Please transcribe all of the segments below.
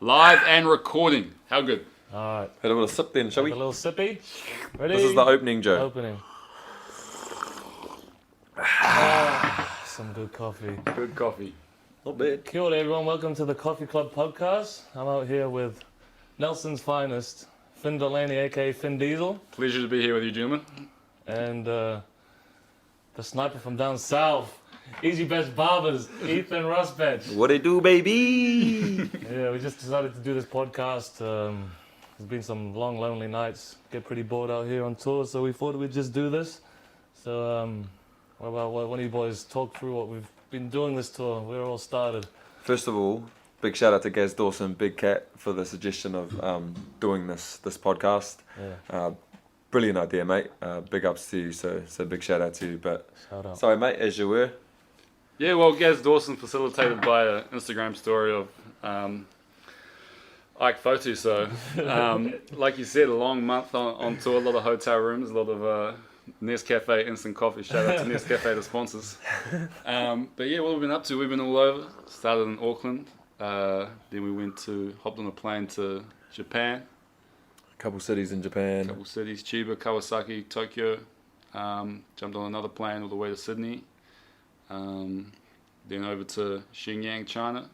Live and recording. How good? All right. Had a little sip then, shall we? A little sippy. Ready? This is the opening, Joe. Opening. Some good coffee. Good coffee. Not bad. Kia ora, everyone. Welcome to the Coffee Club podcast. I'm out here with Nelson's finest, Finn Delany, aka Finn Diesel, Pleasure to be here with you, gentlemen. and the sniper from down south, Easy Best Barbers, Ethan Rusbatch. What it do, baby? Yeah, we just decided to do this podcast. There's been some long, lonely nights. Get pretty bored out here on tour, so we thought we'd just do this. So, what about one of you boys talk through what we've been doing this tour, where it all started? First of all, big shout out to Gaz Dawson, Big Cat, for the suggestion of doing this podcast. Yeah, Brilliant idea, mate. Big ups to you, so big shout out to you. But shout out. sorry, mate, as you were. Yeah, well, Gaz Dawson facilitated by an Instagram story of Ike Fotu. So, like you said, a long month on tour, a lot of hotel rooms, a lot of Nescafe instant coffee. Shout out to Nescafe, the sponsors. But yeah, what we've been up to, we've been all over. Started in Auckland, then we hopped on a plane to Japan. A couple cities in Japan. Couple cities, Chiba, Kawasaki, Tokyo. Jumped on another plane all the way to Sydney. Then over to Shenyang, China.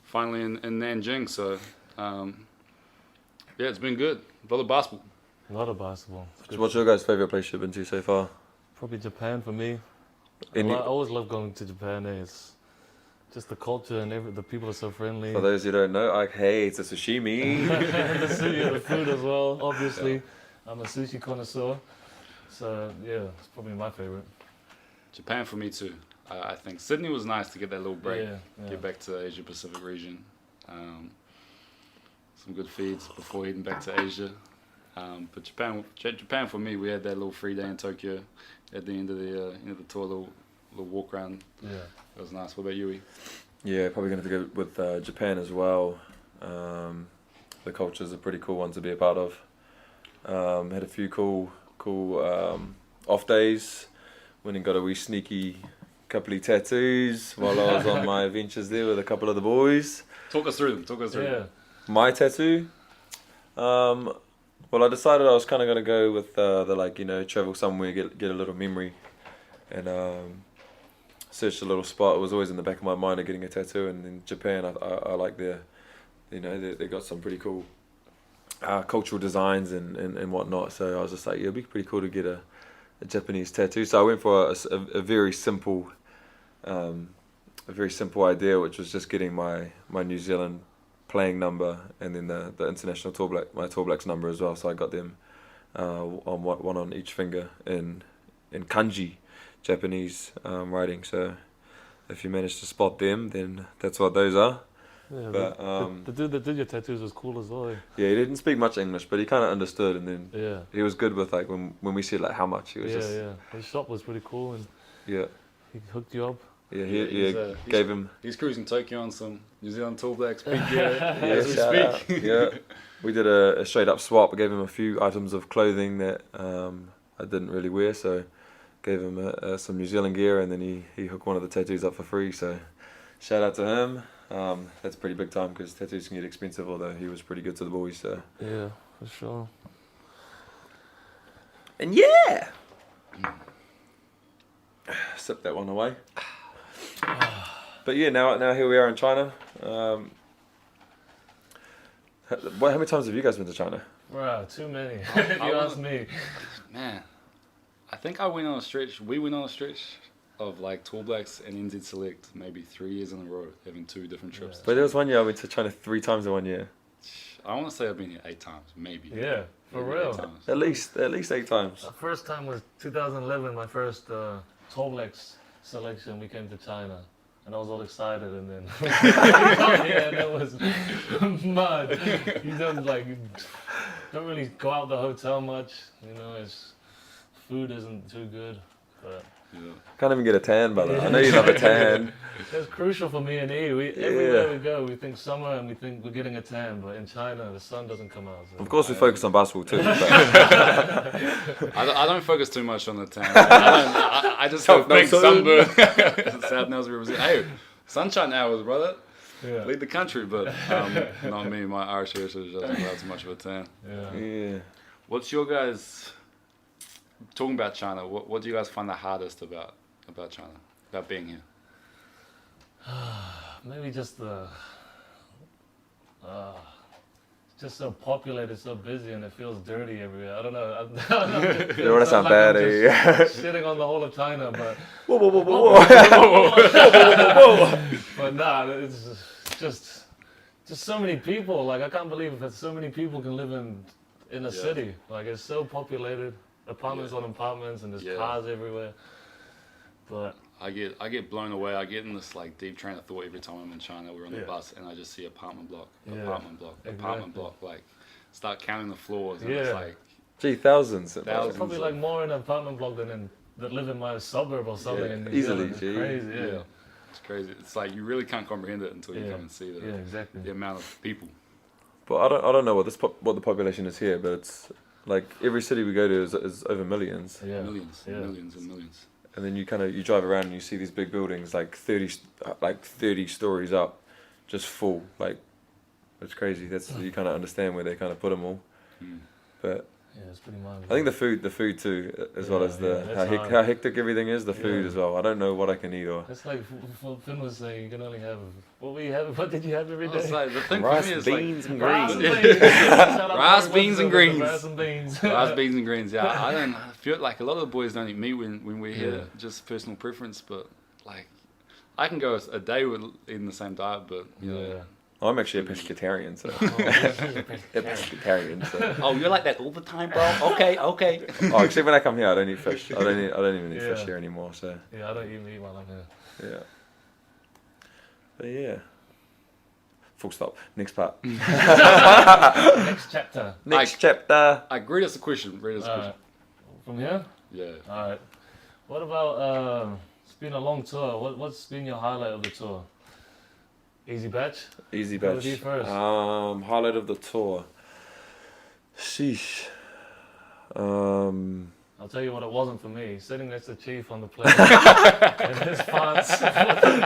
Finally in Nanjing. So, yeah, it's been good. A lot of basketball. A lot of basketball. What's your guys' favourite place you've been to so far? Probably Japan for me. Any- I always love going to Japan. It's just the culture and the people are so friendly. For those who don't know, Ike hates a sushimi. The food as well, obviously. I'm a sushi connoisseur. So, yeah, it's probably my favorite. Japan for me too. I think Sydney was nice to get that little break. Yeah. Get back to Asia Pacific region. Some good feeds before heading back to Asia. But Japan for me, we had that little free day in Tokyo at the end of the tour, little walk around. Yeah. It was nice. What about you? Yeah, probably going to have to go with Japan as well. The culture's a pretty cool one to be a part of. Had a few cool off days. Went and got a wee sneaky couple of tattoos while I was on my adventures there with a couple of the boys. Talk us through them. Yeah. My tattoo? Well, I decided I was kind of going to go with the travel somewhere, get a little memory, and searched a little spot. It was always in the back of my mind of getting a tattoo, and in Japan I like their, they got some pretty cool cultural designs and whatnot. So I was just like, yeah, it'd be pretty cool to get a Japanese tattoo. So I went for a very simple idea, which was just getting my New Zealand playing number and then the international my Tour Blacks number as well. So I got them on one on each finger in kanji, Japanese writing. So if you manage to spot them, then that's what those are. Yeah, but the dude that did your tattoos was cool as well. Yeah, he didn't speak much English, but he kind of understood, and then Yeah. he was good with like when we said like how much. He was just His shop was pretty cool, and yeah. he hooked you up. Yeah, he's gave him. He's cruising Tokyo on some New Zealand Tour Blacks pink gear Yeah, as we shout out. speak. Yeah, we did a straight up swap. I gave him a few items of clothing that I didn't really wear, so gave him some New Zealand gear, and then he hooked one of the tattoos up for free. So shout out to him. That's pretty big time because tattoos can get expensive. Although he was pretty good to the boys. So Yeah, for sure. and yeah, sip that one away. But yeah, now here we are in China. How many times have you guys been to China? Wow, too many. If you ask me. Man, I think we went on a stretch of like Tour Blacks and NZ Select maybe 3 years in a row, having two different trips. But there was one year I went to China 3 times in 1 year. I want to say I've been here 8 times, maybe. Yeah, for Maybe real. 8 times. At least 8 times. The first time was 2011, my first Tour Blacks selection. We came to China, and I was all excited, and then yeah, that was mud. You don't really go out the hotel much. Food isn't too good, but Yeah. Can't even get a tan, brother. I know you love a tan. that's crucial for me and E. Everywhere we go, we think summer and we think we're getting a tan, but in China, the sun doesn't come out. So. Of course, we focus on basketball too. But I don't focus too much on the tan. I just South think Nelson. sunburn. South Nelson represent. Hey, sunshine hours, brother. Yeah. lead the country, but not me. My Irish heritage doesn't allow too much of a tan. Yeah. What's your guys talking about China? What do you guys find the hardest about China, about being here? Maybe just the. Just so populated, so busy, and it feels dirty everywhere. I don't know. I don't know. It You don't want to feels sound like bad, I'm eh? just shitting on the whole of China, but Whoa, whoa, whoa, whoa, whoa. but nah, it's just so many people. Like I can't believe that so many people can live in a city. Like it's so populated, apartments on apartments, and there's cars everywhere. But I get blown away. I get in this like deep train of thought every time I'm in China. We're on the bus and I just see apartment block, apartment block. Like start counting the floors and it's like Gee, thousands. there's probably like more in an apartment block than that live in my suburb or something. in New easily, Zealand. It's gee. crazy. Yeah. it's crazy. It's like you really can't comprehend it until you come and see exactly. the amount of people. But I don't know what the population is here, but it's like every city we go to is over millions. Yeah. Millions and millions. And then you drive around and you see these big buildings like 30 stories up, just full. Like it's crazy. You kind of understand where they kind of put them all. But Yeah, it's pretty mind. I think the food too, as well as that's how hectic everything is. The food as well. I don't know what I can eat or. It's like Finn was saying, you can only have what did you have every day? It's like, the thing Rice, for me is beans, and Rice greens. and beans. Shout out Rice, Mark beans, and Woodson greens. with the Rice and beans. rice, beans, and greens. Yeah, I feel like a lot of the boys don't eat meat when we're here. Just personal preference, but like I can go a day with eating the same diet, but you know. I'm actually a pescatarian, so. A pescatarian, so. Oh, you're like that all the time, bro. Okay. Oh, except when I come here, I don't eat fish. I don't even eat fish here anymore. So. Yeah, I don't eat meat while I'm here. Yeah. But yeah. Full stop. Next part. Next chapter. Next chapter. Read us a question. From here? Yeah. All right. What about, it's been a long tour. What's been your highlight of the tour? Easy batch? Easy Go batch. with you first. Highlight of the tour. Sheesh. I'll tell you what it wasn't for me. Sitting next to Chief on the plane and his farts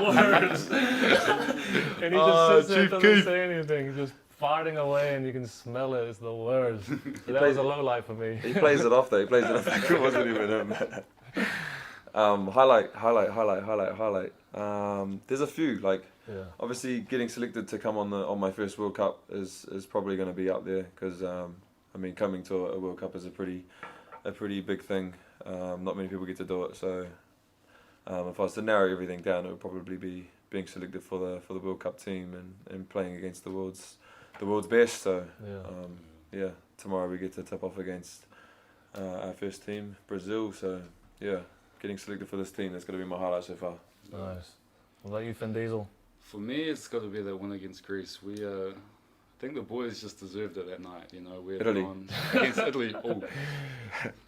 words. And he just sits there and doesn't say anything. He's just farting away and you can smell it. It's the worst. So that was a low light for me. He plays it off though. He plays it off like it wasn't even him. Highlight. There's a few. Like obviously getting selected to come on my first World Cup is probably going to be up there because coming to a World Cup is a pretty big thing. Not many people get to do it. So if I was to narrow everything down, it would probably be being selected for the World Cup team and playing against the world's best. So tomorrow we get to tip off against our first team, Brazil. So getting selected for this team, that's going to be my highlight so far. Nice. What about you, Finn Diesel? For me, it's got to be that win against Greece. We, I think the boys just deserved it that night. You know, we had Italy. gone against Italy. Oh,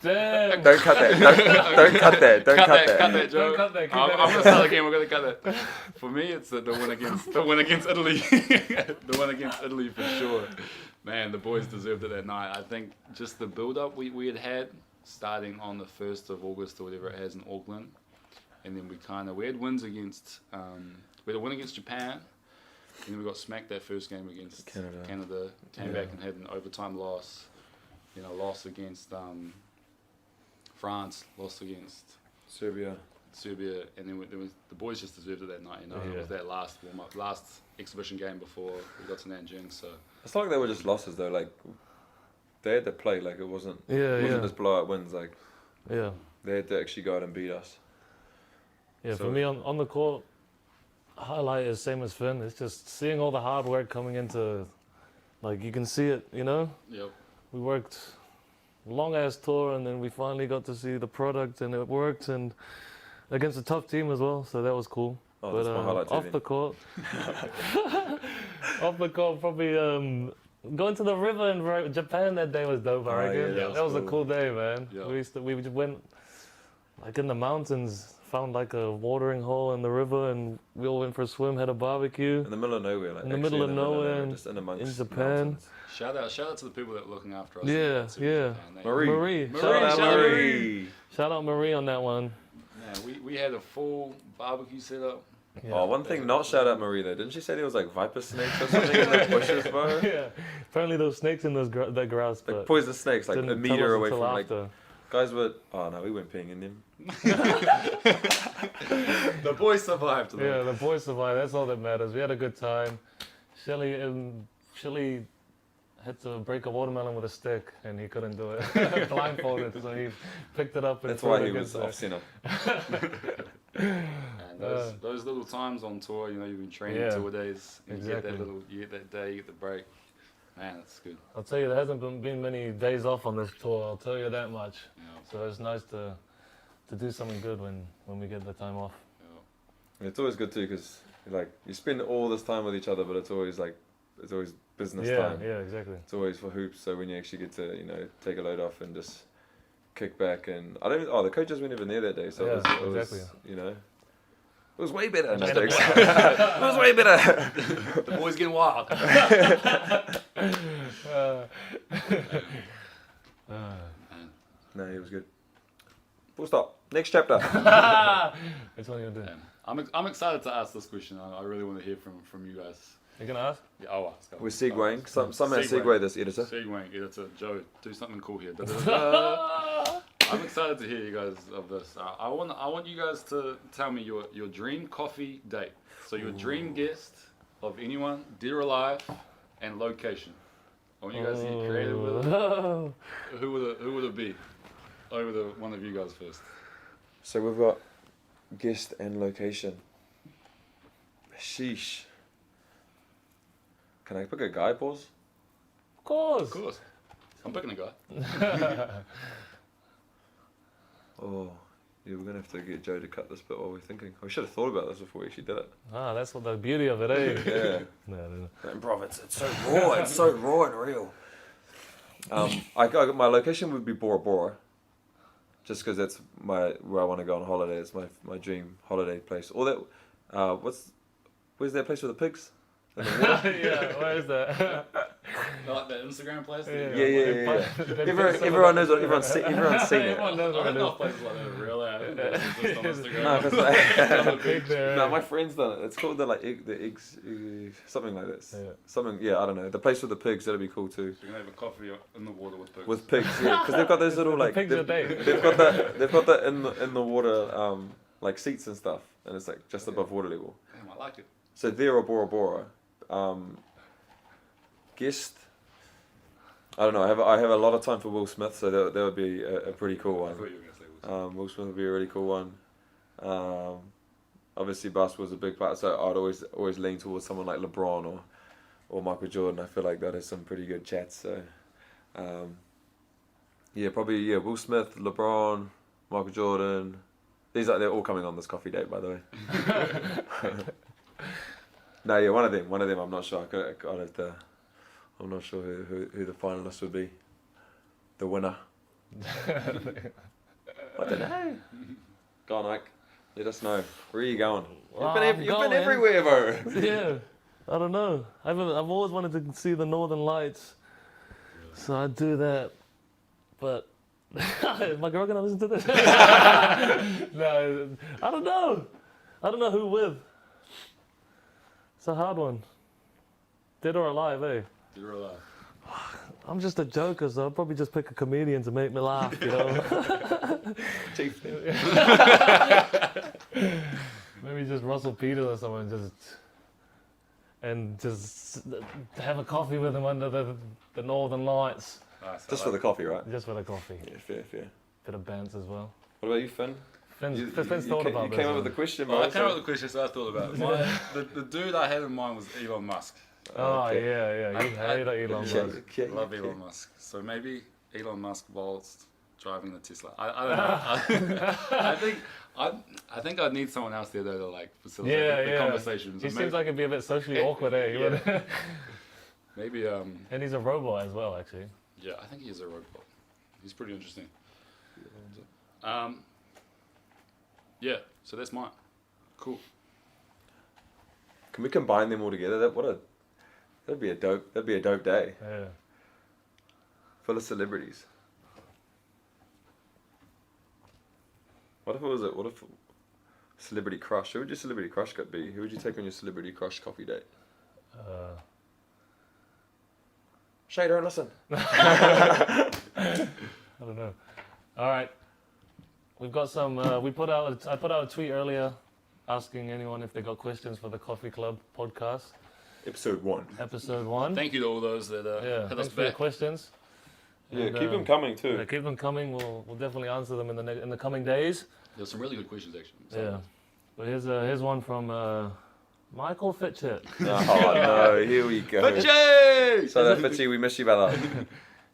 Damn! Don't cut that. Don't cut that. Don't cut that. Cut that, Joe. Don't cut that. Keep I'm that gonna in. start again. We're gonna cut that. For me, it's the win against Italy. The win against Italy for sure. Man, the boys deserved it that night. I think just the build-up we had starting on the 1st of August or whatever it has in Auckland, and then we had wins against we had a win against Japan, and then we got smacked that first game against Canada. Came back and had an overtime loss. You know, loss against France, lost against Serbia, and then the boys just deserved it that night. You know, it was that last warm-up, last exhibition game before we got to Nanjing. So it's not like they were just losses though. Like they had to play. Like it wasn't just blowout wins. Like they had to actually go out and beat us. Yeah, so for me on the court, highlight is same as Finn. It's just seeing all the hard work coming into, like you can see it. You know. Yep. We worked long ass tour and then we finally got to see the product and it worked and against a tough team as well, so that was cool. Oh, but that's my highlight off too, the court, probably going to the river in Japan that day was dope. I reckon that was a cool day, man. Yeah. We just went like in the mountains, found like a watering hole in the river, and we all went for a swim, had a barbecue in the middle of nowhere, like in the middle of nowhere, just in Japan. Mountains. Shout out to the people that are looking after us. Marie. Shout out Marie on that one. Man, we had a full barbecue set up. Yeah. Oh, one thing, not shout out Marie though. Didn't she say there was like viper snakes or something in the bushes, bro? Yeah. Apparently there were snakes in that grass, Like but poisonous snakes, like didn't a tell meter us away until from like after. guys were. Oh no, we weren't peeing in them. The boys survived. Yeah, the boys survived. That's all that matters. We had a good time. Shelly had to break a watermelon with a stick, and he couldn't do it. Blindfolded, so he picked it up and That's threw why it he against was her. off center. And those little times on tour, you've been training Yeah, 2 days, and exactly. you get that day, you get the break. Man, that's good. I'll tell you, there hasn't been many days off on this tour. I'll tell you that much. Yeah, So it's nice to do something good when we get the time off. yeah. It's always good too, because like you spend all this time with each other, but it's always business Yeah, time. yeah, exactly. It's always for hoops. So when you actually get to take a load off and just kick back, and I don't. Oh, the coaches weren't even there that day, so Yeah, it was exactly. it was way better. No, And jokes. It was way better. The boys getting wild. No, it was good. Full stop. Next chapter. Which one you doing? I'm excited to ask this question. I really want to hear from you guys. You gonna ask? Yeah, I'll ask. We're segueing. Somehow segue this, editor. Segueing, editor. Joe, do something cool here. Da-da-da-da. I'm excited to hear you guys of this. I want you guys to tell me your dream coffee date. So your dream guest of anyone, dead or alive, and location. I want you guys to get creative with it. Who would it be? Over the one of you guys first. So we've got guest and location. Sheesh. Can I pick a guy, pause? Of course. Of course. I'm picking a guy. Oh, yeah, we're gonna have to get Joe to cut this bit while we're thinking. We should have thought about this before we actually did it. Ah, that's what the beauty of it, eh? Yeah. No. Improv, it's so raw. It's so raw and real. I got my location would be Bora Bora, just because that's where I want to go on holiday. It's my dream holiday place. Or that, where's that place with the pigs? In the water? Yeah, where is that? Like that Instagram place? Yeah. Everyone knows what everyone's seen it. Everyone knows I what don't it know is. if places like that are real. Just on Instagram. No, 'cause Got a pig there. no, my friend's done it. It's called the eggs, something like this. Yeah. Something, yeah, I don't know. The place with the pigs, that'd be cool too. So you can have a coffee in the water with pigs. With pigs, yeah, because they've got those little like pigs are dead. they've got that in the water like seats and stuff, and it's like just above water level. Damn, I like it. So there or Bora Bora. Guest. I don't know. I have a lot of time for Will Smith, so that would be a pretty cool I one. thought you were going to say Will. Will Smith would be a really cool one. Obviously, basketball's a big part, so I'd always lean towards someone like LeBron or Michael Jordan. I feel like that has some pretty good chats. So, probably Will Smith, LeBron, Michael Jordan. They're all coming on this coffee date, by the way. No, yeah, one of them. I'm not sure. I'd have to. I'm not sure who the finalists would be. The winner. I don't know. Go on, Ike. Let us know. Where are you going? You've been everywhere, bro. Yeah, I don't know. I've always wanted to see the Northern Lights, so I'd do that. But is my girl gonna listen to this? No, I don't know. I don't know who with. It's a hard one. Dead or alive, eh? Dead or alive. I'm just a joker, so I'll probably just pick a comedian to make me laugh, you know? Chief. Maybe just Russell Peters or someone, just have a coffee with him under the Northern Lights. Nice, Just for the coffee, right? Just for the coffee. Yeah, fair. Bit of bands as well. What about you, Finn? Finn's thought about You this came up one. with the question, Well, bro. I came up with the question, so I thought about it. The dude I had in mind was Elon Musk. Oh, Okay. yeah. You hate Elon Okay. Musk. Okay. Love Elon Musk. So maybe Elon Musk whilst driving the Tesla. I don't know. I think I'd need someone else there though to like facilitate the conversations. He And seems like it'd be a bit socially awkward, eh? Yeah. Maybe And he's a robot as well, actually. yeah, I think he is a robot. He's pretty interesting. Yeah, so that's mine. Cool. Can we combine them all together? That'd be a dope day. Yeah. Full of celebrities. What if Celebrity crush. Who would your celebrity crush be? Who would you take on your celebrity crush coffee date? Shay, don't listen. I don't know. All right. We've got some. I put out a tweet earlier asking anyone if they got questions for the Coffee Club podcast. Episode 1. Episode 1. Thank you to all those that had us thanks for your back. questions. Yeah, And, keep them coming too. Yeah, keep them coming. We'll definitely answer them in the coming days. There's some really good questions actually. Yeah. But here's one from Michael Fitchett. Oh no, here we go. Fitchy! So that Fitchy, we miss you, brother.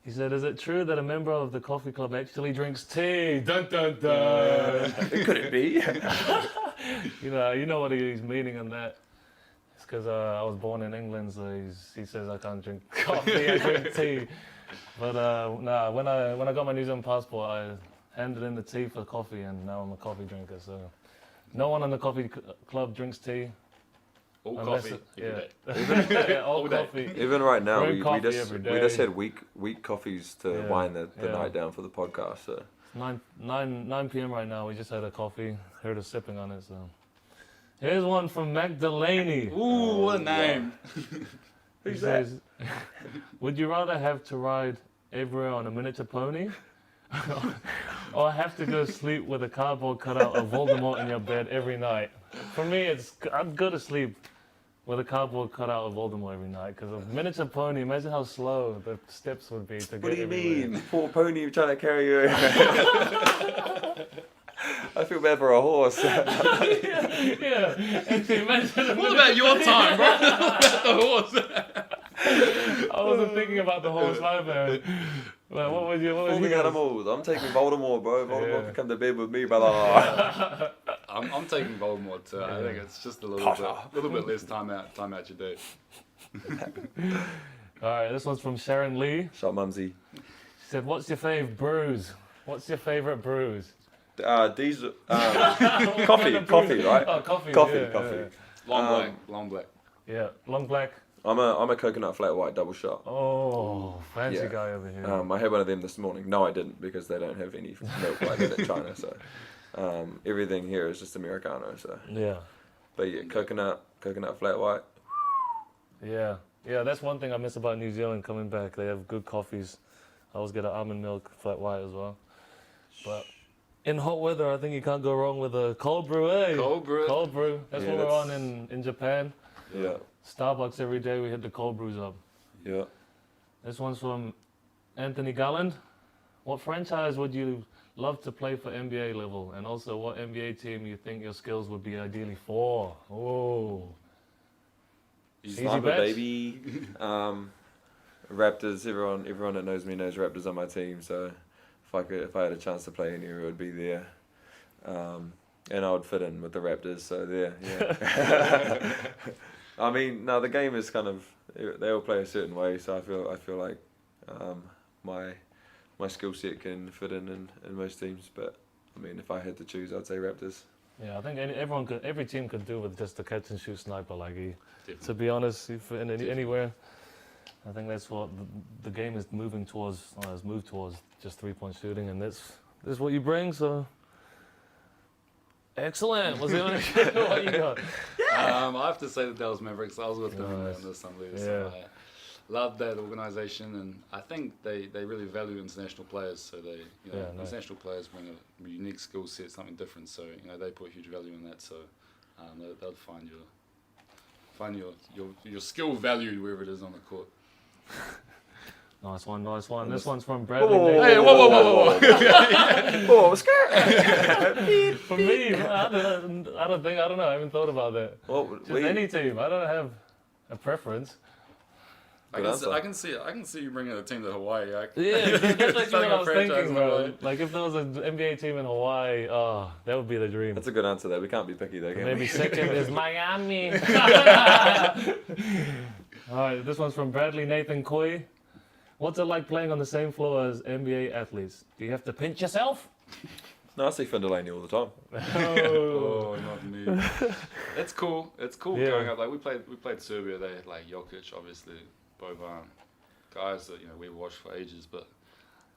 He said, "Is it true that a member of the coffee club actually drinks tea?" Dun dun dun. Could it be? You know what he's meaning in that. It's because I was born in England, so he says I can't drink coffee. I drink tea. But nah, when I got my New Zealand passport, I handed in the tea for coffee, and now I'm a coffee drinker. So no one in the coffee club drinks tea. All Unless coffee it- every day. Yeah, all All day. coffee. Even right now, Drink we coffee just every we just day. had weak coffees to Yeah, wind the yeah. night down for the podcast. So 9 p.m. right now. We just had a coffee. Heard us sipping on it. So here's one from Mac Delany. Ooh, what a name. He says, "Would you rather have to ride everywhere on a miniature pony, or have to go sleep with a cardboard cutout of Voldemort in your bed every night?" For me, I'd go to sleep with a cardboard cutout of Voldemort every night, because a miniature pony, imagine how slow the steps would be to what get do you everywhere. mean? Poor pony trying to carry you. I feel bad for a horse. Yeah, actually, imagine. What about your time, bro? What about the horse? I wasn't thinking about the horse, my man. Like, what was you? Forming animals. I'm taking Voldemort, bro. Voldemort Yeah. can come to bed with me, brother. I'm taking Voldemort too. I think it's just a little bit less time out your day. All right, this one's from Sharon Lee. Shut mumsy. She said, "What's your fave brews? What's your favorite brews?" Diesel. Coffee, right? Oh, coffee. Coffee, yeah, coffee. Long black. Yeah, long black. I'm a coconut flat white double shot. Oh, fancy Yeah. guy over here. I had one of them this morning. No, I didn't, because they don't have any milk like that in China. So everything here is just Americano. So, Yeah, but yeah, coconut flat white. yeah. That's one thing I miss about New Zealand coming back. They have good coffees. I always get an almond milk flat white as well. But in hot weather, I think you can't go wrong with a cold brew, eh? Cold brew. Cold brew. That's Yeah, what we're on that's- in Japan. Yeah, Starbucks every day, we hit the cold brews up. yeah. This one's from Anthony Galland. What franchise would you love to play for NBA level? And also, what NBA team you think your skills would be ideally for? Oh. Easy Sniper, bets? baby. Raptors. Everyone that knows me knows Raptors on my team. So if I had a chance to play anywhere, it would be there. And I would fit in with the Raptors. So there, yeah. I mean, no, the game is kind of, they all play a certain way. So I feel like my skill set can fit in most teams. But I mean, if I had to choose, I'd say Raptors. Yeah, I think every team could do with just a catch and shoot sniper like he. Definitely. To be honest, if anywhere, I think that's what the game is moving towards. Has moved towards just 3-point shooting, and that's what you bring. So excellent. Was it what you got? I have to say the Dallas Mavericks. I was with them Nice. in the Assembly. Yeah. So I love that organisation, and I think they really value international players. So they, nice. international players bring a unique skill set, something different. So they put huge value in that. So they'll find your skill valued wherever it is on the court. Nice one. This one's from Bradley. Whoa. Hey, whoa! Oh, I'm scared. For me, I don't know. I haven't thought about that. Well, Just any team. I don't have a preference. I Good can see you bringing a team to Hawaii. Yeah, that's actually what I was franchise thinking, in bro. Hawaii. Like if there was an NBA team in Hawaii, that would be the dream. That's a good answer there. We can't be picky though, can Maybe we? second is Miami. All right, this one's from Bradley Nathan Coy. What's it like playing on the same floor as NBA athletes? Do you have to pinch yourself? No, I see Finn Delany all the time. Oh, not me. It's cool. It's cool Yeah. growing up. Like we played Serbia. They had like Jokic, obviously, Boban, guys that we watched for ages. But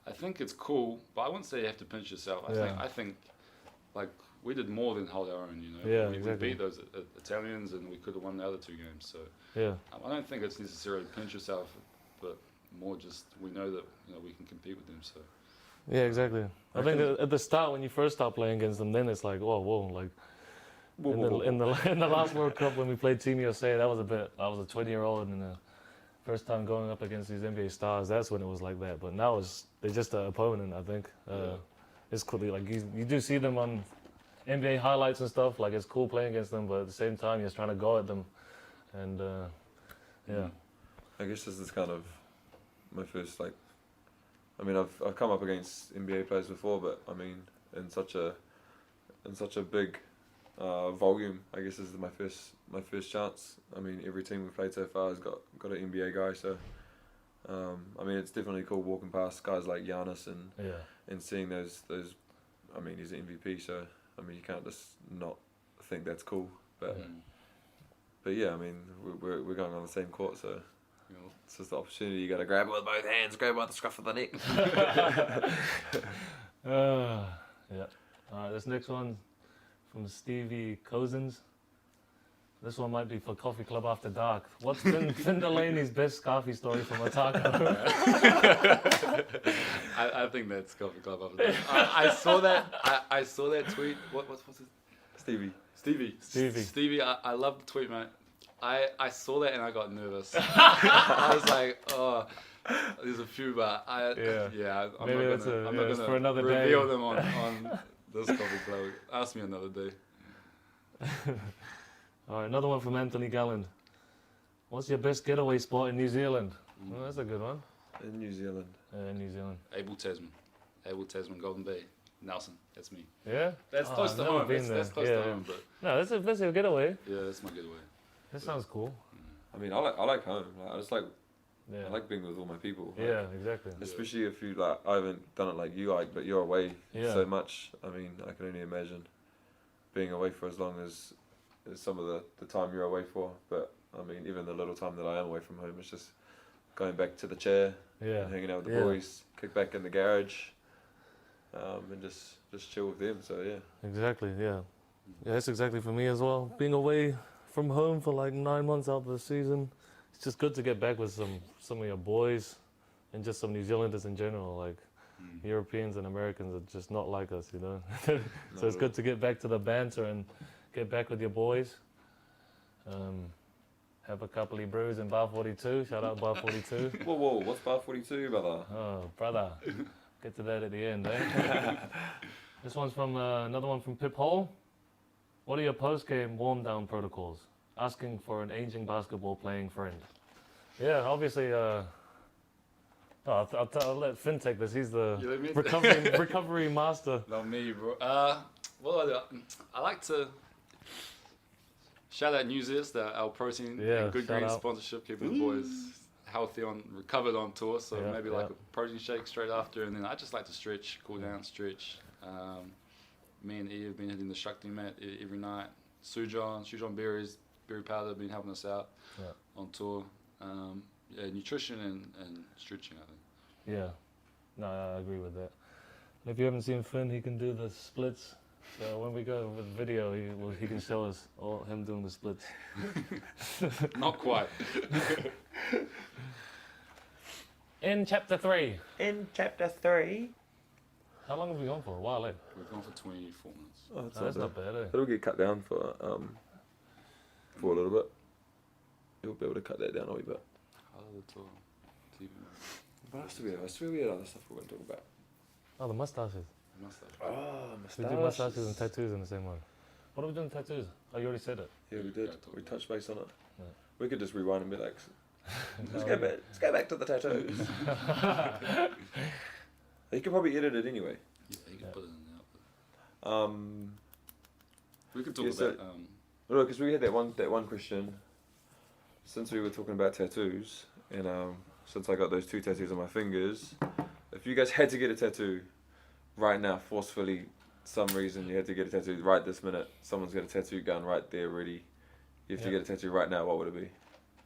I think it's cool. But I wouldn't say you have to pinch yourself. I think like we did more than hold our own. You know, Yeah, we exactly. beat those Italians, and we could have won the other 2 games. So Yeah. I don't think it's necessarily pinch yourself, but more just we know that we can compete with them. So Yeah, exactly. I think at the start when you first start playing against them, then it's like, whoa, like in the last World Cup when we played Team USA, that was I was a 20-year-old and the first time going up against these NBA stars. That's when it was like that. But now they're just an opponent. I think it's cool. Like you do see them on NBA highlights and stuff. Like it's cool playing against them, but at the same time, you're just trying to go at them, and yeah. I guess this is kind of my first I mean, I've come up against NBA players before, but I mean, in such a big volume, I guess this is my first chance. I mean, every team we've played so far has got an NBA guy, so I mean, it's definitely cool walking past guys like Giannis and seeing those. I mean, he's an MVP, so I mean, you can't just not think that's cool. But yeah, I mean, we're going on the same court, so. It's just the opportunity. You got to grab it with both hands, grab by the scruff of the neck. Yeah. All right, this next one from Stevie Cousins. This one might be for Coffee Club After Dark. What's Finn Delaney's best coffee story from Otago? I think that's Coffee Club After Dark. I saw that. I saw that tweet. What's it? Stevie. I love the tweet, mate. I saw that and I got nervous. I was like, oh, there's a few, but I'm not gonna for another reveal day. them on this coffee club. Ask me another day. All right, another one from Anthony Galland. What's your best getaway spot in New Zealand? Well, that's a good one. In New Zealand. New Zealand. Abel Tasman, Golden Bay, Nelson. That's me. Yeah. That's close to home. That's close to home, but no, that's a getaway. yeah, that's my getaway. That sounds cool. I mean, I like home. I just I Yeah. like being with all my people. Yeah, exactly. Especially if you I haven't done it like you but you're away Yeah. so much. I mean, I can only imagine being away for as long as some of the time you're away for. But I mean, even the little time that I am away from home, it's just going back to the chair, and hanging out with the boys, kick back in the garage, and just chill with them. So yeah. Exactly. Yeah. Yeah, that's exactly for me as well. Being away from home for like 9 months out of the season, it's just good to get back with some of your boys and just some New Zealanders in general. Like Europeans and Americans are just not like us, you know. So it's good to get back to the banter and get back with your boys. Have a couple of brews in Bar 42. Shout out Bar 42. Whoa, what's Bar 42, brother? Oh, brother. Get to that at the end, eh? This one's from another one from Pip Hall. What are your post-game warm-down protocols? Asking for an aging basketball playing friend. Yeah, obviously. I'll let Finn take this. He's the recovery master. Not me, bro. What do I do? I like to shout out Newzest, our protein and good green sponsorship, keeping the boys healthy recovered on tour. So maybe like a protein shake straight after, and then I just like to stretch, cool down, stretch. Me and E have been hitting the Shakti mat every night. Sujon berries, berry powder have been helping us out on tour. Nutrition and stretching, I think. Yeah, no, I agree with that. And if you haven't seen Finn, he can do the splits. So when we go with video, he can show us him doing the splits. Not quite. In chapter 3. How long have we gone for? A while, eh? We've gone for 24 minutes. Oh, that's not bad, eh? It'll get cut down for a little bit. You'll be able to cut that down a wee bit. But I swear we had other stuff we weren't talking about. Oh, the mustaches. Oh, We do mustaches and tattoos in the same one. What are we doing with tattoos? Oh, you already said it. Yeah, we did. We touched base on it. Yeah. We could just rewind and be like, let's go back to the tattoos. You could probably edit it anyway. Yeah, you can put it in there. We could talk about. No, because we had that one question. Since we were talking about tattoos, and since I got those 2 tattoos on my fingers, if you guys had to get a tattoo right now, forcefully, some reason you had to get a tattoo right this minute, someone's got a tattoo gun right there ready, you have to get a tattoo right now, what would it be?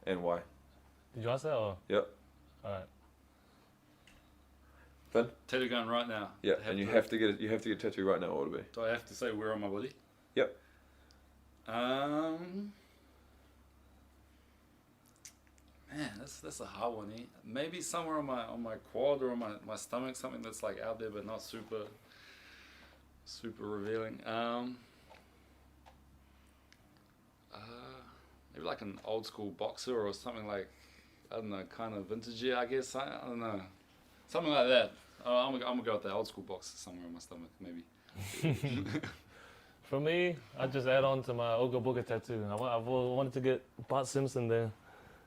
And why? Did you ask that or? Yep. Alright. Finn? Tattoo gun right now. Yeah, and you have to get a tattoo right now. What would it be? Do I have to say where on my body? Yep. Man, that's a hard one. Eh? Maybe somewhere on my quad or on my stomach, something that's like out there but not super revealing. Maybe like an old school boxer or something like, I don't know, kind of vintagey, I guess. I don't know, something like that. I'm gonna go with the old school boxer somewhere on my stomach, maybe. For me, I just add on to my Ooga Booga tattoo. I've wanted to get Bart Simpson there.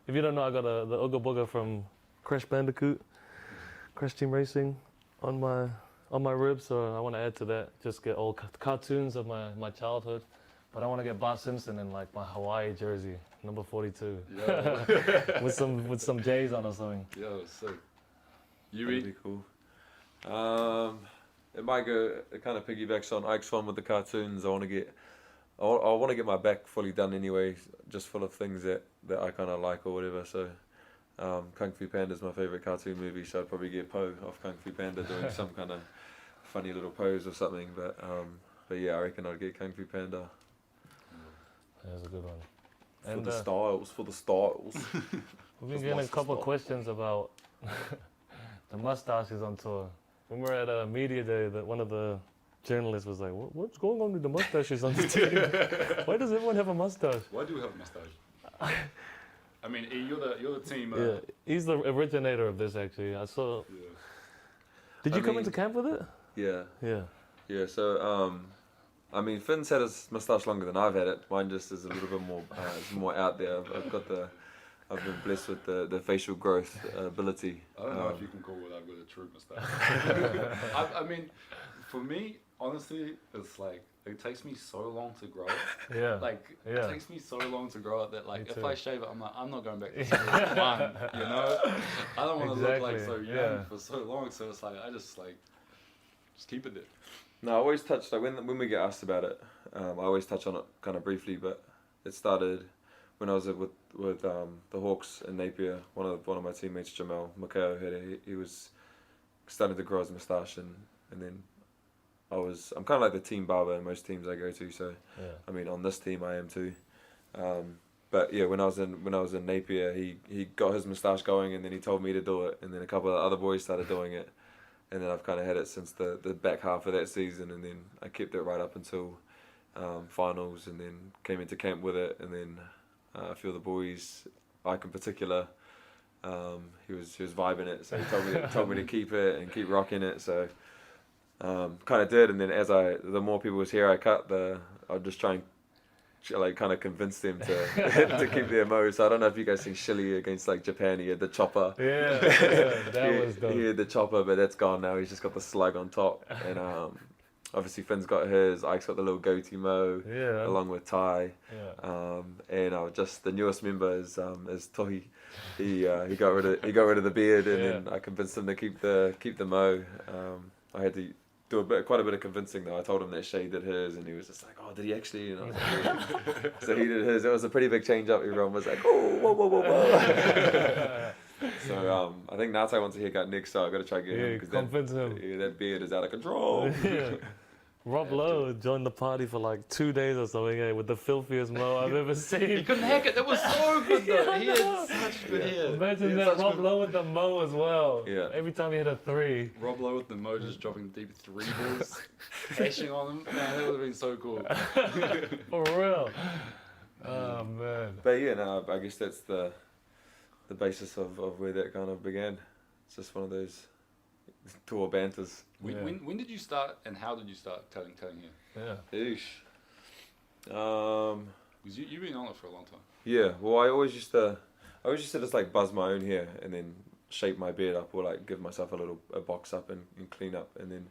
If you don't know, I got the Ooga Booga from Crash Bandicoot, Crash Team Racing on my ribs, so I want to add to that. Just get old cartoons of my childhood, but I want to get Bart Simpson in like my Hawaii jersey, number 42, Yeah. with some J's on or something. Yo, sick. That'd be cool. It might go. It kind of piggybacks on Ike's one with the cartoons. I want to get my back fully done anyway, just full of things that I kind of like or whatever. So, Kung Fu Panda is my favorite cartoon movie, so I'd probably get Poe off Kung Fu Panda doing some kind of funny little pose or something. But yeah, I reckon I'd get Kung Fu Panda. That's a good one. For the styles. We've been getting a couple of questions about the mustaches on tour. When we were at a media day, that one of the journalists was like, "What's going on with the mustaches on the team? Why does everyone have a mustache?" Why do you have a mustache? I mean, you're the team. Yeah, he's the originator of this. Actually, I saw. Yeah. Did you come into camp with it? Yeah. Yeah. Yeah. So I mean, Finn's had his moustache longer than I've had it. Mine just is a little bit more, it's more out there. I've been blessed with the facial growth ability. I don't know if you can call what I've got a true mustache. I mean, for me, honestly, it's like it takes me so long to grow it. Yeah. Like Yeah. it takes me so long to grow it that like Me if too. I shave it, I'm not going back to square one. You know, I don't want to look like so Exactly, young yeah. for so long. So it's like I just keep it there. No, I always touch, like when we get asked about it, I always touch on it kind of briefly, but it started when I was with the Hawks in Napier. One of my teammates, Jamal Makao, he was starting to grow his moustache, and then I'm kind of like the team barber in most teams I go to. So Yeah. I mean, on this team I am too. But yeah, when I was in Napier, he got his moustache going, and then he told me to do it, and then a couple of other boys started doing it, and then I've kind of had it since the back half of that season, and then I kept it right up until finals, and then came into camp with it, and then a few of the boys, Ike in particular, he was vibing it, so he told me to keep it and keep rocking it. So kind of did, and then the more people was here, I'd just try and kind of convince them to to keep their mo. So I don't know if you guys seen Chile against like Japan. He had the chopper. Yeah, that was dope. He had the chopper, but that's gone now. He's just got the slug on top, and obviously Finn's got his. Ike's got the little goatee mo, Yeah. along with Ty. Yeah. And just the newest member is Tohi. He got rid of the beard, and then I convinced him to keep the mo. I had to do quite a bit of convincing though. I told him that Shay did hers, and he was just like, "Oh, did he actually?" And I was like, so he did his. It was a pretty big change up. Everyone was like, "Oh, whoa." So I think Nate wants a haircut next, so I got to try to get him convince him. that beard is out of control. Yeah. Rob Lowe joined the party for like 2 days or something, with the filthiest mo I've ever He seen. couldn't hack it. That was so good though. Yeah, He I had know. such good hair. Imagine He had that, such Rob good- Lowe with the mo as well. Yeah. Every time he hit a 3. Rob Lowe with the mo just dropping deep 3 balls, cashing on him. Man, that would have been so cool. For real. Oh man. But yeah, no, I guess that's the basis of where that kind of began. It's just one of those tour banters. Yeah. When did you start, and how did you start telling hair? Yeah. Eesh. Because you've been on it for a long time. Yeah, well, I always used to just like buzz my own hair and then shape my beard up, or like give myself a box up and clean up, and then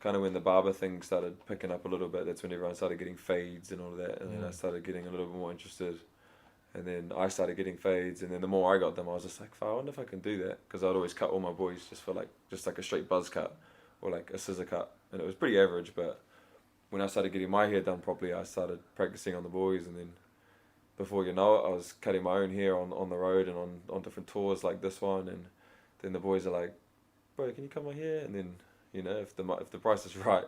kind of when the barber thing started picking up a little bit, that's when everyone started getting fades and all of that, and then I started getting a little bit more interested, and then I started getting fades, and then the more I got them, I was just like, I wonder if I can do that, because I'd always cut all my boys just like a straight buzz cut or like a scissor cut, and it was pretty average, but when I started getting my hair done properly, I started practicing on the boys, and then before you know it, I was cutting my own hair on the road and on different tours like this one, and then the boys are like, bro, can you come on here? And then, you know, if the price is right,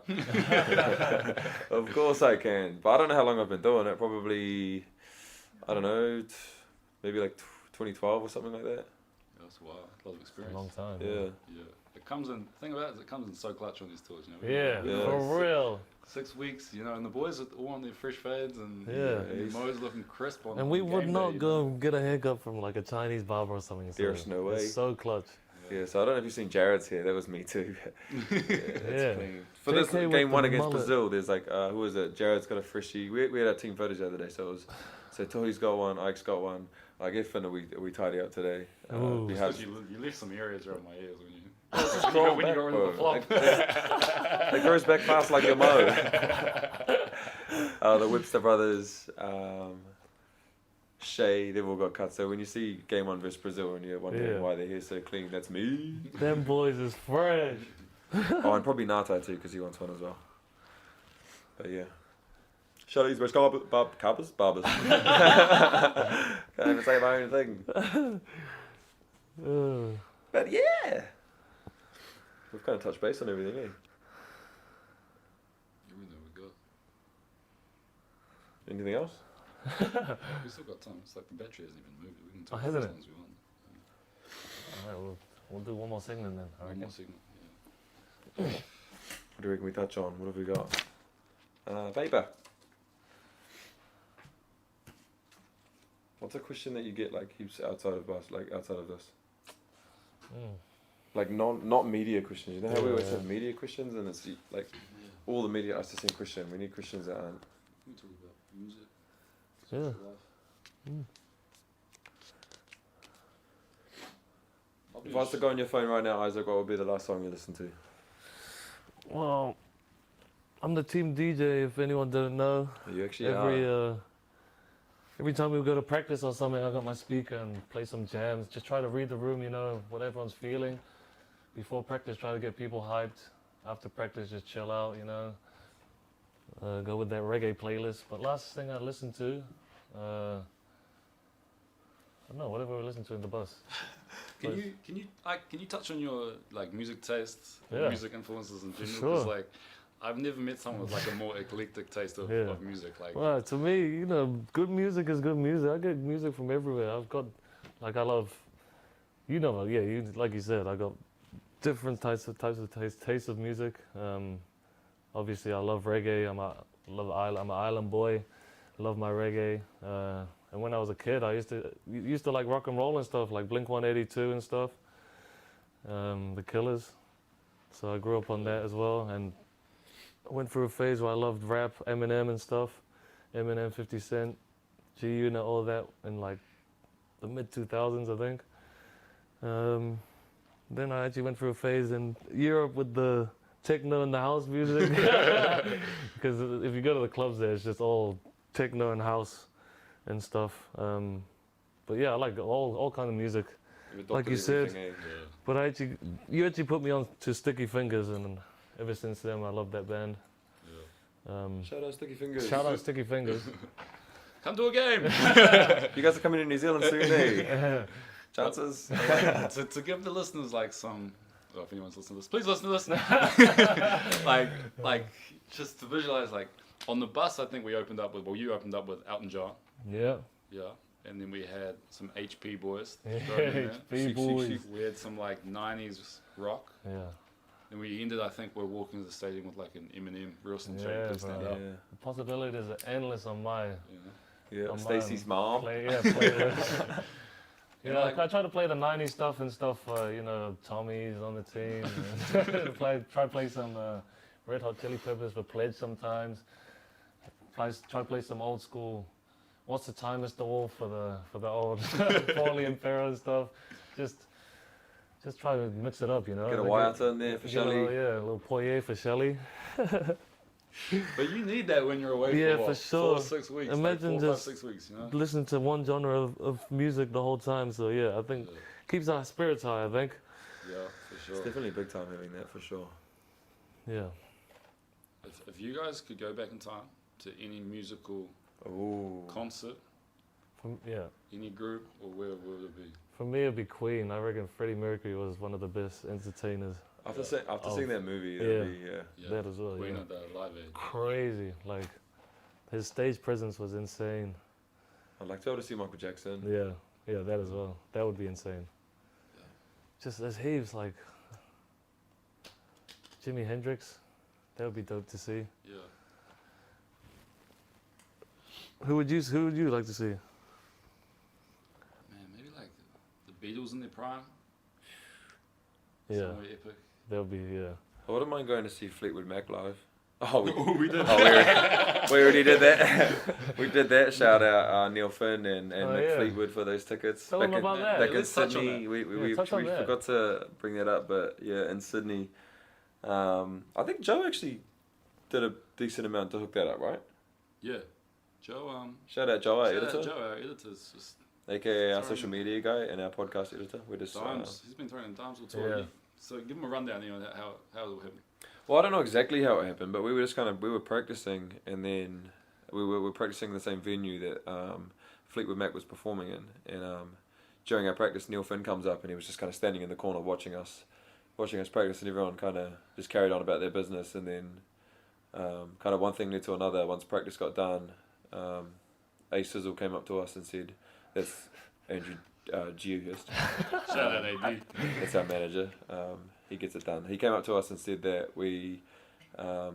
of course I can. But I don't know how long I've been doing it. Probably, I don't know, maybe like 2012 or something like that. Yeah, that's wild. A lot of A experience. long time. Yeah. Yeah. It comes in. Thing about it is, it comes in so clutch on these tours. You know. Yeah, Yeah. for real. 6 weeks, you know, and the boys are all on their fresh fades and Yeah. and Mo's looking crisp on. And we on would game not day, go you know? and get a haircut from like a Chinese barber or something. So There's no way. It's so clutch. Yeah, so I don't know if you've seen Jared's hair. That was me too. It's Yeah. clean. For this JK with game the one against mullet. Brazil, there's like, who was it? Jared's got a freshie. We had our team photos the other day, so it was, so Tohi's got one, Ike's got one. I get Finn, we tidy up today. Ooh. We had, You left some areas around my ears when you. Scroll when you back, got rid of the bro. flop. it grows back fast like your Mo. The Webster brothers, Shay, they've all got cuts. So when you see game one versus Brazil and you're wondering Yeah. why their hair's so clean, that's me. Them boys is fresh. Oh, and probably Nata too, because he wants one as well. But yeah. Shelley's best barbers. Can't even say my own thing. But yeah. We've kind of touched base on everything, eh? Everything we got. Anything else? We still got time. It's like the battery hasn't even moved. We can talk Oh, hasn't as it? long as we want. Alright, we'll do one more segment then. I One reckon. more signal. Yeah. What do you reckon we touch on? What have we got? FIBA. What's a question that you get like heaps outside of us, like outside of this? Like not media questions. You know how we always Yeah. have media questions and it's like all the media asks the same question. We need questions that aren't. We talk about music. Yeah. Life. I'll be If I was to go on your phone right now, Isaac, what would be the last song you listen to? Well, I'm the team DJ. If anyone didn't know, You actually every time we go to practice or something, I got my speaker and play some jams. Just try to read the room, you know, what everyone's feeling. Before practice, try to get people hyped. After practice, just chill out, you know. Go with that reggae playlist. But last thing I listened to, I don't know, whatever we listened to in the bus. Can you touch on your like music tastes, Yeah. music influences in general? Sure. Because like I've never met someone with like a more eclectic taste of, Yeah. of music. Like Well, to me, you know, good music is good music. I get music from everywhere. I've got, like, I love, you know, yeah, like you said, I got different types of tastes of music. Obviously, I love reggae. I'm an island boy. Love my reggae. And when I was a kid, I used to like rock and roll and stuff, like Blink-182 and stuff. The Killers. So I grew up on that as well, and I went through a phase where I loved rap, Eminem and stuff. Eminem, 50 Cent, G-Unit, all that in like the mid-2000s, I think. Then I actually went through a phase in Europe with the techno and the house music. Because if you go to the clubs there, it's just all techno and house and stuff. But yeah, I like all kind of music. Like you said. yeah. But you actually put me on to Sticky Fingers, and ever since then, I love that band. Shout out Sticky Fingers. Shout out Sticky Fingers. Come to a game. You guys are coming to New Zealand soon, eh? Chances? to give the listeners like some, well, if anyone's listening to this, please listen to this. like just to visualize, like on the bus, I think you opened up with Elton John. Yeah. Yeah. And then we had some HP boys. Yeah, thrown in there. HP boys. We had some like 90s rock. Yeah. And we ended, I think, we're walking to the stadium with like an Eminem, real Slim Shady, Yeah, please stand bro. up. The possibilities are endless on my You know? Yeah, on Stacey's my mom. playlist. You know, like- I try to play the 90s stuff and stuff, you know, Tommy's on the team. And try to play some Red Hot Chili Peppers for Pledge sometimes. Try to play some old school, What's the Time, Mr. Wolf for the old Paulie and Pharaoh and stuff. Just try to mix it up, you know. Get a Like Wyatt in there for get a little- Shelley. Yeah, a little Poirier for Shelley. But you need that when you're away Yeah, for what, for sure. 4 6 weeks. Imagine like 4, 5, just 6 weeks, you know? Listen to one genre of music the whole time. So yeah, I think Yeah, keeps our spirits high, I think. yeah, for It's sure. definitely big time having that for sure. Yeah. If you guys could go back in time to any musical Ooh. concert, Yeah. any group, or where would it be? For me, it'd be Queen. I reckon Freddie Mercury was one of the best entertainers. After seeing that movie, Yeah. That as well. Queen Yeah. at the Live Aid. Crazy. Like, his stage presence was insane. I'd like to be able to see Michael Jackson. Yeah, that as well. That would be insane. Yeah. Just there's heaps like Jimi Hendrix. That would be dope to see. Yeah. Who would you like to see? Man, maybe like the Beatles in their prime. Yeah, Somewhere epic. that would be I wouldn't mind going to see Fleetwood Mac live. Oh, We did. we already did that. We did that. Shout out Neil Finn and Mick yeah. Fleetwood for those tickets. Tell them about that. Back in Let's touch on Sydney, that. we touch on that. forgot to bring that up, but yeah, in Sydney, I think Joe actually did a decent amount to hook that up, right? Yeah. Joe, Shout out Joe, our shout editor, out Joe, our editor's just aka our Sorry. social media guy and our podcast editor. We're just dimes. He's been throwing in dimes all tour. Yeah. So give him a rundown, how it all happened. well, I don't know exactly how it happened, but we were just we were practicing, and then we were practicing in the same venue that Fleetwood Mac was performing in, and during our practice, Neil Finn comes up, and he was just kind of standing in the corner watching us practice, and everyone kind of just carried on about their business, and then kind of one thing led to another. Once practice got done, A Sizzle came up to us and said, "That's Andrew Geohurst." Shout out AD. That's our manager. He gets it done. He came up to us and said that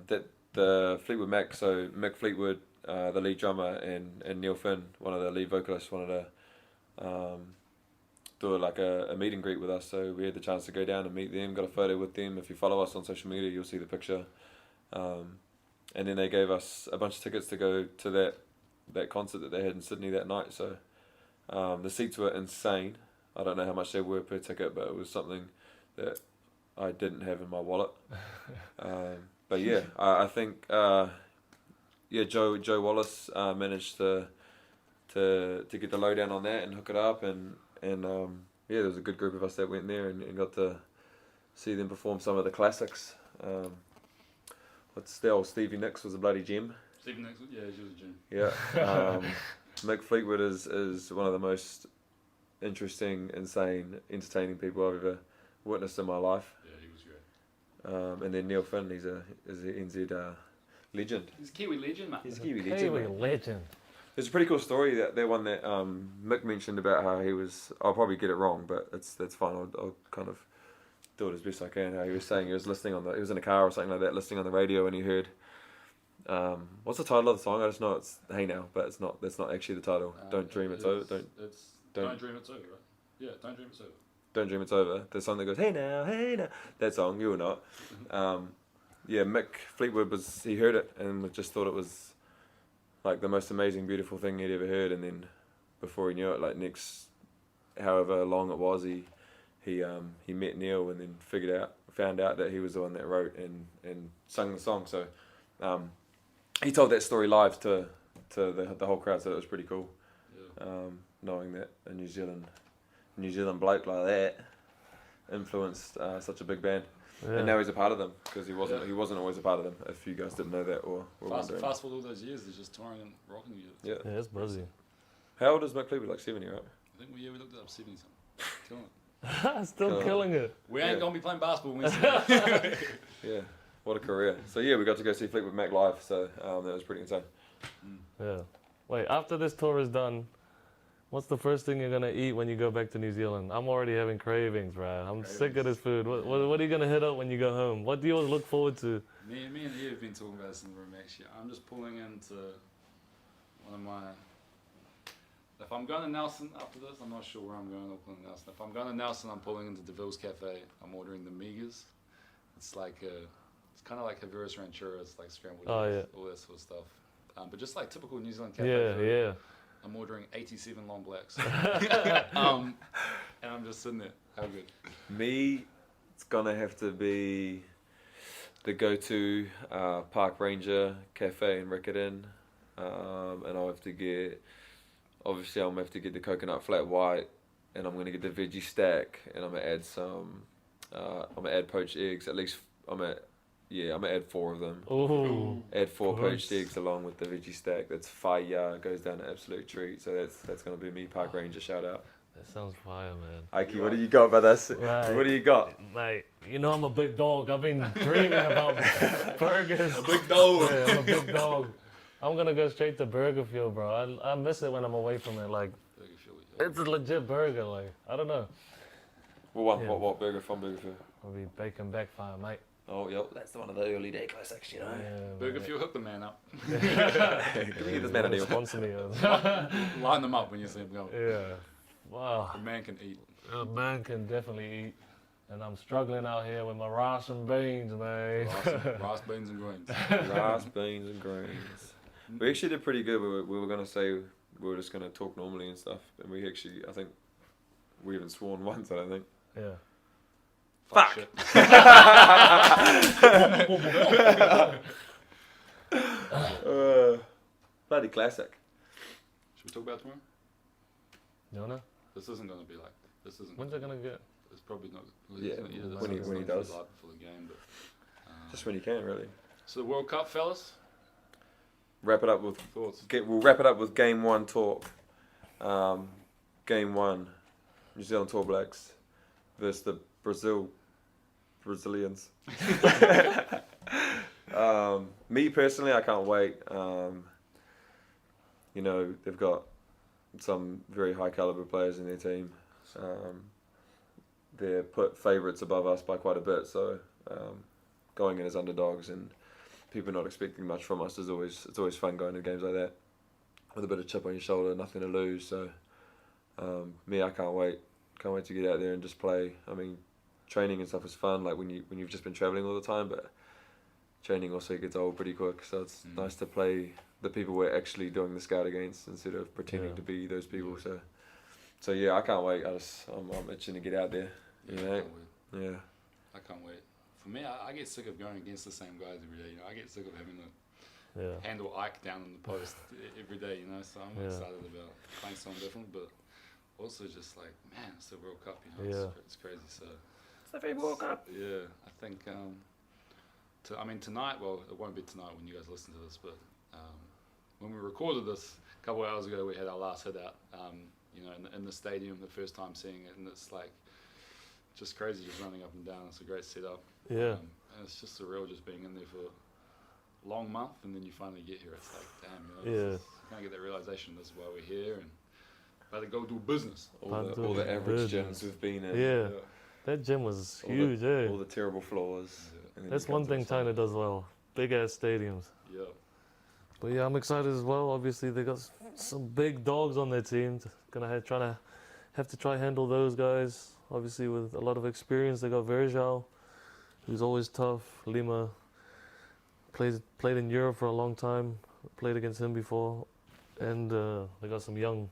that the Fleetwood Mac, so Mick Fleetwood, the lead drummer, and Neil Finn, one of the lead vocalists, wanted to do like a meet and greet with us. So we had the chance to go down and meet them, got a photo with them. If you follow us on social media, you'll see the picture. And then they gave us a bunch of tickets to go to that concert that they had in Sydney that night. So the seats were insane. I don't know how much they were per ticket, but it was something that I didn't have in my wallet. But yeah, I think Joe Wallace managed to get the lowdown on that and hook it up, and there was a good group of us that went there and got to see them perform some of the classics. What's the old Stevie Nicks was a bloody gem. Stephen Nixon, yeah, she was a gym. Yeah. Mick Fleetwood is one of the most interesting, insane, entertaining people I've ever witnessed in my life. Yeah, he was great. And then Neil Finn, he's a NZ legend. He's a Kiwi legend, mate. He's a Kiwi legend. Kiwi mate. legend. There's a pretty cool story that one that Mick mentioned about how he was. I'll probably get it wrong, but that's fine. I'll kind of do it as best I can. How he was saying he was listening he was in a car or something like that, listening on the radio, and he heard. What's the title of the song? I just know it's "Hey Now," but it's not. That's not actually the title. Don't dream it's over. Don't dream it's over, right? Yeah, don't dream it's over. Don't dream it's over. The song that goes "Hey now, hey now." That song, you will not. Mick Fleetwood he heard it and just thought it was like the most amazing, beautiful thing he'd ever heard. And then before he knew it, like next, however long it was, he met Neil and then found out that he was the one that wrote and sung the song. So he told that story live to the whole crowd. So it was pretty cool. Yeah. Knowing that a New Zealand bloke like that influenced such a big band. Yeah. And now he's a part of them because he wasn't always a part of them. If you guys didn't know that or wondering. Fast forward all those years, they're just touring and rocking together. Yeah. Yeah, it's buzzy. How old is Mick Fleetwood? Like 70, right? I think we looked it up 70 something. Killing it. Still Cool. killing it. We ain't Yeah. gonna be playing basketball when we're Yeah. What a career. So yeah, we got to go see Fleetwood Mac live. So that was pretty insane. Yeah. Wait, after this tour is done, what's the first thing you're gonna eat when you go back to New Zealand? I'm already having cravings, Brad. I'm sick of this food. What are you gonna hit up when you go home? What do you always look forward to? Me and Eve have been talking about this in the room actually. I'm just pulling into one of my. If I'm going to Nelson after this, I'm not sure where I'm going. Auckland, Nelson. If I'm going to Nelson, I'm pulling into DeVille's Cafe. I'm ordering the migas. It's like it's kind of like Haveras Ranchura. It's like scrambled eggs, all that sort of stuff. But just like typical New Zealand cafe food. Yeah. I'm ordering 87 long blacks. And I'm just sitting there. How good? Me, it's gonna have to be the go-to Park Ranger Cafe in Riccarton, and I'll have to get. Obviously, I'm gonna have to get the coconut flat white, and I'm gonna get the veggie stack, and I'm gonna add some. I'm gonna add poached eggs. At least I'm gonna add 4 of them. Ooh. Add 4 Nice. poached eggs along with the veggie stack. That's fire. Goes down an absolute treat. So that's gonna be me, Park Ranger. Shout out. That sounds fire, man. Ike, what do you got about that? Right. What do you got? Mate, you know I'm a big dog. I've been dreaming about burgers. A big dog. Yeah, I'm a big dog. I'm gonna go straight to Burger Fuel, bro. I miss it when I'm away from it. Like, it's a legit burger. Like, I don't know. Well, Yeah. what burger from Burger Fuel? I'll be bacon backfire, mate. Oh, yep, that's one of the early day classics, you know. Yeah, Burger mate. Fuel, hook the man up. Give me this man a deal. Sponsor me. Line them up when you see them go. Yeah. Wow. The man can eat. A man can definitely eat. And I'm struggling out here with my rice and beans, man. Rice, beans, and greens. Rice, beans, and grains. We actually did pretty good. We were going to say we were just going to talk normally and stuff. And we actually, I think, we haven't sworn once, I don't think. Yeah. Fuck. Shit. Bloody classic. Should we talk about tomorrow? You wanna? This isn't going to be like. This isn't. When's it gonna get? It's probably not. Yeah, this when he is not does. live before the game, but. Just when you can, really. So the World Cup, fellas. Wrap it up with Thoughts? we'll wrap it up with game one talk. Game one, New Zealand All Blacks versus the Brazilians. Me personally, I can't wait. You know, they've got some very high caliber players in their team. They're put favourites above us by quite a bit, so going in as underdogs and people not expecting much from us it's always fun going to games like that with a bit of chip on your shoulder, nothing to lose. So I can't wait to get out there and just play. I mean, training and stuff is fun, like when you've just been travelling all the time, but training also gets old pretty quick, so it's nice to play the people we're actually doing the scout against instead of pretending to be those people. So yeah, I can't wait. I'm itching to get out there. You know? I can't wait. Yeah. I can't wait. For me, I get sick of going against the same guys every day. You know, I get sick of having to handle Ike down in the post every day. You know, so I'm excited about playing something different, but also just like, man, it's the World Cup. You know, it's crazy. So It's the FIBA World Cup. yeah, I think. Tonight. Well, it won't be tonight when you guys listen to this, but when we recorded this a couple of hours ago, we had our last hit out. You know, in the stadium, the first time seeing it, and it's like just crazy, just running up and down. It's a great setup. Yeah. And it's just surreal just being in there for a long month, and then you finally get here. It's like, damn, you know, you kind of get that realization. This is why we're here, and better go do business. All the average gyms we've been in. Yeah. That gym was huge, eh? All the terrible floors. And then That's you come one to thing the side. China does well. Big ass stadiums. Yeah. But yeah, I'm excited as well. Obviously, they got some big dogs on their team. Gonna have to try handle those guys. Obviously, with a lot of experience, they got Virgil, who's always tough. Lima played in Europe for a long time. Played against him before, and they got some young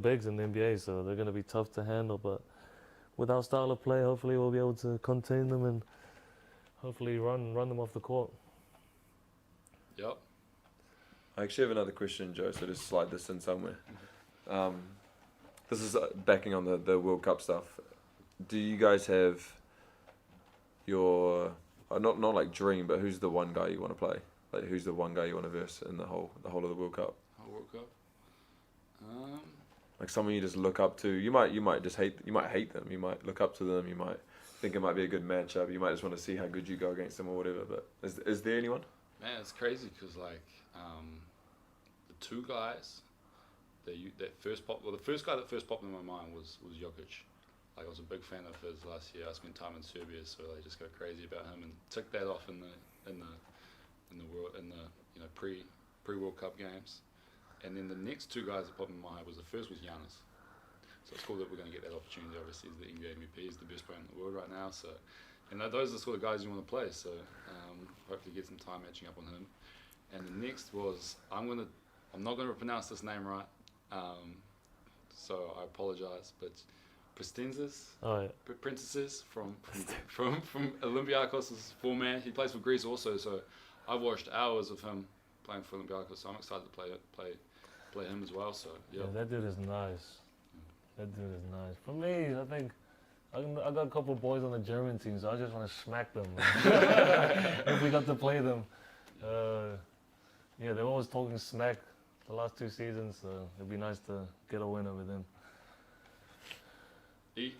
bigs in the NBA, so they're gonna be tough to handle. But with our style of play, hopefully we'll be able to contain them and hopefully run them off the court. Yep. I actually have another question, Joe, so just slide this in somewhere. This is backing on the World Cup stuff. Do you guys have your not like dream, but who's the one guy you want to play? Like who's the one guy you want to verse in the whole of the World Cup? World Cup. Like someone you just look up to. You might hate them. You might look up to them. You might think it might be a good matchup. You might just want to see how good you go against them or whatever. But is there anyone? Man, it's crazy because like the two guys the first guy that first popped in my mind was Jokic. Like I was a big fan of his last year. I spent time in Serbia, so I just go crazy about him and ticked that off in the pre World Cup games. And then the next two guys that popped in my mind the first was Giannis. So it's cool that we're going to get that opportunity. Obviously, he's the NBA MVP, he's the best player in the world right now. So, and those are the sort of guys you want to play. So hopefully get some time matching up on him. And the next was I'm not going to pronounce this name right. So I apologize, but Pristenzis, Princesses from Olympiakos' four-man. He plays for Greece also, so I've watched hours of him playing for Olympiakos, so I'm excited to play him as well. So yeah, that dude is nice. That dude is nice. For me, I think I got a couple of boys on the German team, so I just want to smack them. If we got to play them, they're always talking smack the last two seasons, so it'd be nice to get a win over them. E?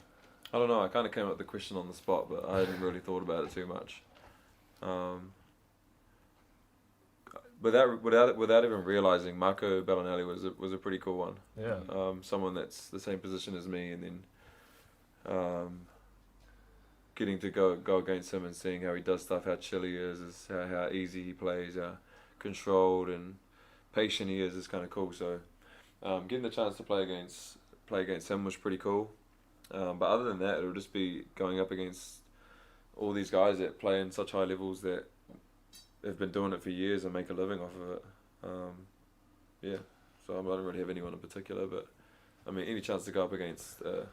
I don't know. I kind of came up with the question on the spot, but I hadn't really thought about it too much. Without even realizing, Marco Bellinelli was a pretty cool one. Yeah. Someone that's the same position as me, and then getting to go against him and seeing how he does stuff, how chill he is how easy he plays, how controlled and patient he is kind of cool. So getting the chance to play against him was pretty cool. But other than that, it'll just be going up against all these guys that play in such high levels that have been doing it for years and make a living off of it. Yeah, so I don't really have anyone in particular, but I mean, any chance to go up against a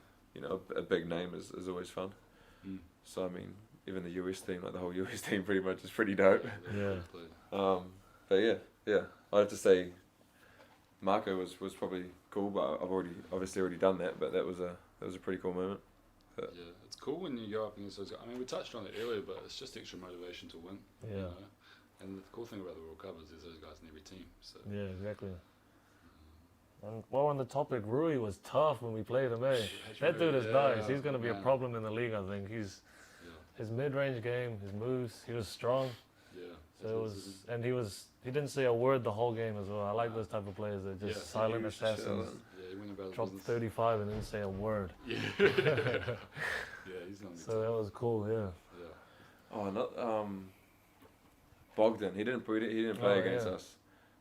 big name is always fun. Mm. So I mean, even the US team, like the whole US team, pretty much is pretty dope. Yeah. But yeah, I'd have to say Marco was probably cool, but I've obviously already done that. But that was a pretty cool moment. But Yeah, it's cool when you go up against those guys. I mean, we touched on it earlier, but it's just extra motivation to win. Yeah. You know? And the cool thing about the World Cup is there's those guys in every team. So Yeah, exactly. And while on the topic, Rui was tough when we played him, eh? That dude is nice. He's going to be a problem in the league, I think. His mid-range game, his moves, he was strong. Yeah. So he didn't say a word the whole game as well. I like those type of players that just silent assassins. Yeah, he went about his Dropped business. 35 and didn't say a word. Yeah. Yeah, he's not. So that was cool, yeah. Yeah. oh, not Bogdan. He didn't play against us.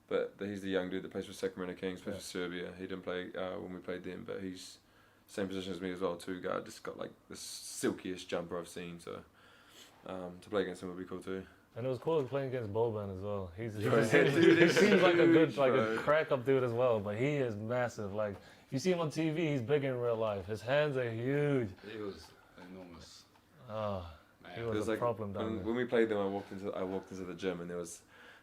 But he's the young dude that plays for Sacramento Kings, plays for Serbia. He didn't play when we played them, but he's same position as me as well too. Guy just got like the silkiest jumper I've seen. So to play against him would be cool too. And it was cool playing against Boban as well. He Dude, seems like a good, like a bro. crack up dude as well, but he is massive. Like if you see him on TV, he's big in real life. His hands are huge. He was enormous. Oh, he Man. was There's a problem down there. when we played them, I walked into the gym and there was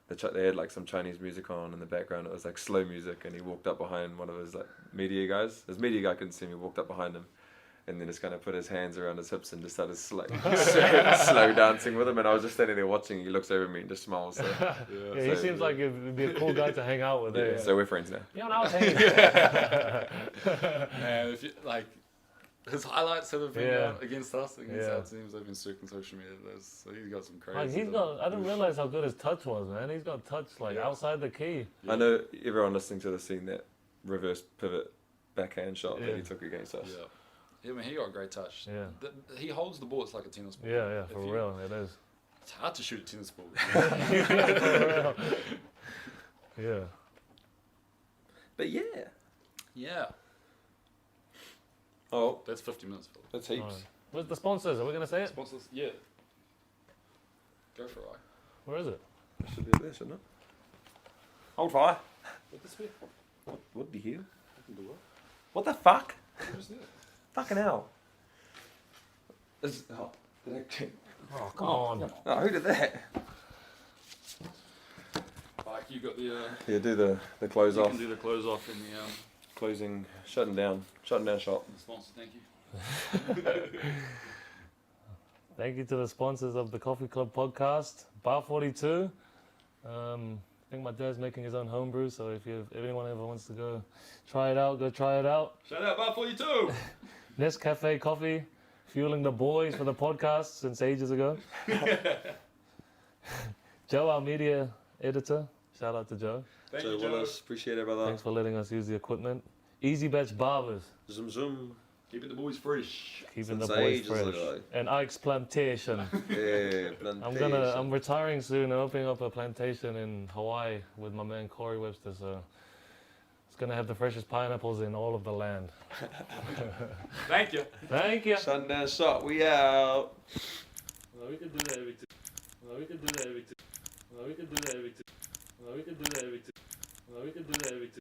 they had like some Chinese music on in the background. It was like slow music, and he walked up behind one of his like media guys. His media guy couldn't see me. Walked up behind him, and then just kind of put his hands around his hips and just started slow dancing with him. And I was just standing there watching. He looks over at me and just smiles. So, Yeah, he seems like he'd be a cool guy to hang out with. yeah, so we're friends now. Yeah, when I was hanging. Man, if you like his highlights have been against us, against our teams. They've been circling social media. So he's got some crazy. Like I didn't realize how good his touch was, man. He's got touch like outside the key. Yeah. I know everyone listening to this seen that reverse pivot backhand shot that he took against us. Yeah, I mean, he got a great touch. Yeah. He holds the ball. It's like a tennis ball. Yeah, for real, it is. It's hard to shoot a tennis ball. For real. Yeah. But yeah. Yeah. Oh, That's 50 minutes, Phil. that's heaps. Alright. Where's the sponsors? Are we gonna say it? Sponsors? Yeah. Go for it. Where is it? It should be there, shouldn't it? Hold fire. What this be? What the hell? I can do what? What the fuck? What is that? Fucking hell. Did Oh, come on. Oh, who did that? Like you got the. Yeah, do the close You off. can do the close off in the Closing, shutting down shop. sponsor. Thank you. Thank you to the sponsors of the Coffee Club podcast, Bar 42. I think my dad's making his own homebrew, so if anyone ever wants to go try it out, go try it out. Shout out Bar 42. Nescafe coffee, fueling the boys for the podcast since ages ago. Joe, our media editor. Shout out to Joe. Thank you, Joe. Appreciate it, brother. Thanks for letting us use the equipment. Easy Batch Barbers, Zoom zoom. Keeping the boys fresh. keeping Since the boys ages fresh. ago. And Ike's Plantation. Yeah, plantation. I'm retiring soon and opening up a plantation in Hawaii with my man Corey Webster. So it's gonna have the freshest pineapples in all of the land. Thank you. Thank you. Shutting down shop. We out. Well, we could do that every two. Well, we could do that every two. Well, we could do that every two. Well, we could do that every two. Well, we could do that every two.